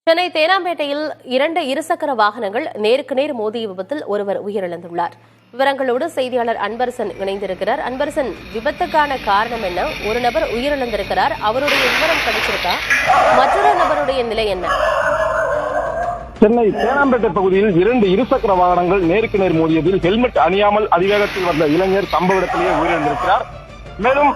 சென்னை தேனாம்பேட்டையில் இரண்டு இருசக்கர வாகனங்கள் நேருக்கு நேர் மோதிய விபத்தில் ஒருவர் உயிரிழந்துள்ளார். விவரங்களோடு செய்தியாளர் அன்பரசன் இணைந்திருக்கிறார். அன்பரசன், விபத்துக்கான காரணம் என்ன? ஒரு நபர் உயிரிழந்திருக்கிறார், அவருடைய விவரம் கிடைச்சிருக்கா? மற்றொரு நபருடைய நிலை என்ன? சென்னை தேனாம்பேட்டை பகுதியில் இரண்டு இருசக்கர வாகனங்கள் நேருக்கு நேர் மோதியதில் ஹெல்மெட் அணியாமல் அதிவேகத்தில் வந்த இளைஞர் சம்பவ இடத்திலேயே உயிரிழந்திருக்கிறார். மேலும்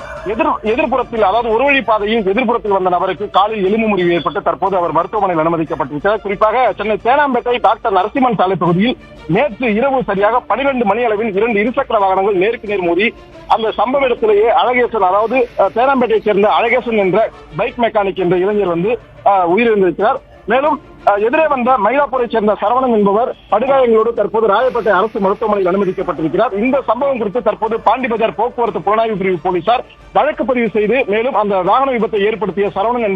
எதிர்ப்புறத்தில், அதாவது ஒரு வழி பாதையில் எதிர்ப்புறத்தில் வந்த நபருக்கு காலில் எலும்பு முறிவு ஏற்பட்டு தற்போது அவர் மருத்துவமனையில் அனுமதிக்கப்பட்டிருக்கிறார். குறிப்பாக சென்னை தேனாம்பேட்டை டாக்டர் நரசிம்மன் சாலை பகுதியில் நேற்று இரவு சரியாக 12 மணி அளவில் இரண்டு இருசக்கர வாகனங்கள் நேருக்கு நேர் மோதி அந்த சம்பவ இடத்திலேயே அழகேசன், அதாவது தேனாம்பேட்டையை சேர்ந்த அழகேசன் என்ற பைக் மெக்கானிக் என்ற இளைஞர் உயிரிழந்திருக்கிறார். மேலும் எதிரே வந்த மயிலாப்பூரை சேர்ந்த சரவணன் என்பவர் படுகாயங்களோடு தற்போது ராயப்பேட்டை அரசு மருத்துவமனையில் அனுமதிக்கப்பட்டிருக்கிறார். இந்த சம்பவம் குறித்து தற்போது பாண்டிபஜார் போக்குவரத்து புலனாய்வு பிரிவு போலீசார் வழக்கு பதிவு செய்து மேலும் அந்த வாகன விபத்தை ஏற்படுத்திய சரவணன்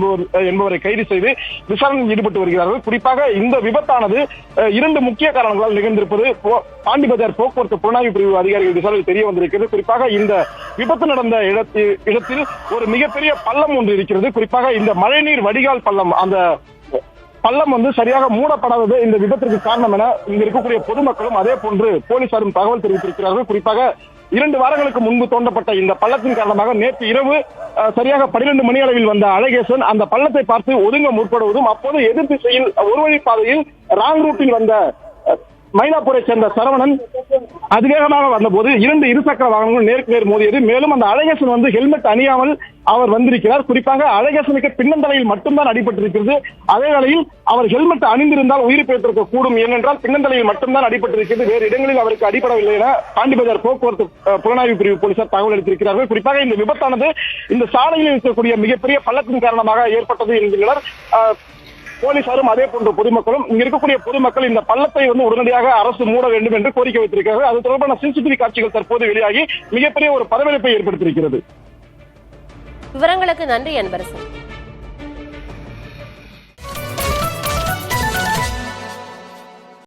என்பவரை கைது செய்து விசாரணையில் ஈடுபட்டு வருகிறார்கள். குறிப்பாக இந்த விபத்தானது இரண்டு முக்கிய காரணங்களால் நிகழ்ந்திருப்பது பாண்டிபஜார் போக்குவரத்து புலனாய்வு பிரிவு அதிகாரிகள் விசாரணையில் தெரிய வந்திருக்கிறது. குறிப்பாக இந்த விபத்து நடந்த இடத்தில் ஒரு மிகப்பெரிய பள்ளம் ஒன்று இருக்கிறது. குறிப்பாக இந்த மழைநீர் வடிகால் பள்ளம், அந்த பள்ளம் சரியாக மூடப்படாதது இந்த விபத்திற்கு காரணம் என இங்க இருக்கக்கூடிய பொதுமக்களும் அதே போன்று போலீசாரும் தகவல் தெரிவித்திருக்கிறார்கள். குறிப்பாக 2 வாரங்களுக்கு முன்பு தோண்டப்பட்ட இந்த பள்ளத்தின் காரணமாக நேற்று இரவு சரியாக 12 மணி அளவில் வந்த அழகேசன் அந்த பள்ளத்தை பார்த்து ஒதுங்க முற்படுவதும், அப்போது எதிர் திசையில் ஒரு வழி பாதையில் ராங் ரூட்டில் வந்த மயிலாப்பூரை சேர்ந்த சரவணன் அதிவேகமாக வந்தபோது இரண்டு இருசக்கர வாகனங்கள் நேருக்கு நேர் மோதியது. மேலும் அந்த அழகேசன் ஹெல்மெட் அணியாமல் அவர் வந்திருக்கிறார். குறிப்பாக அழகேசனுக்கு பின்னந்தலையில் மட்டும்தான் அடிபட்டிருக்கிறது. அதே வேளையில் அவர் ஹெல்மெட் அணிந்திருந்தால் உயிர் பெற்றிருக்க கூடும். ஏனென்றால் பின்னந்தலையில் மட்டும்தான் அடிபட்டிருக்கிறது, வேறு இடங்களில் அவருக்கு அடிபடவில்லை என பாண்டிபஜார் போக்குவரத்து புலனாய்வு பிரிவு போலீசார் தகவல் அளித்திருக்கிறார்கள். குறிப்பாக இந்த விபத்தானது இந்த சாலையில் இருக்கக்கூடிய மிகப்பெரிய பள்ளத்தின் காரணமாக ஏற்பட்டது என்கின்றனர் போலீசாரும் அதே போன்ற பொதுமக்களும். இங்க இருக்கக்கூடிய பொதுமக்கள் இந்த பள்ளத்தை உடனடியாக அரசு மூட வேண்டும் என்று கோரிக்கை வைத்திருக்கிறார்கள். அது தொடர்பான சிசிடிவி காட்சிகள் தற்போது வெளியாகி மிகப்பெரிய ஒரு பரபரப்பை ஏற்படுத்தியிருக்கிறது. விவரங்களுக்கு நன்றி அன்பரசன்.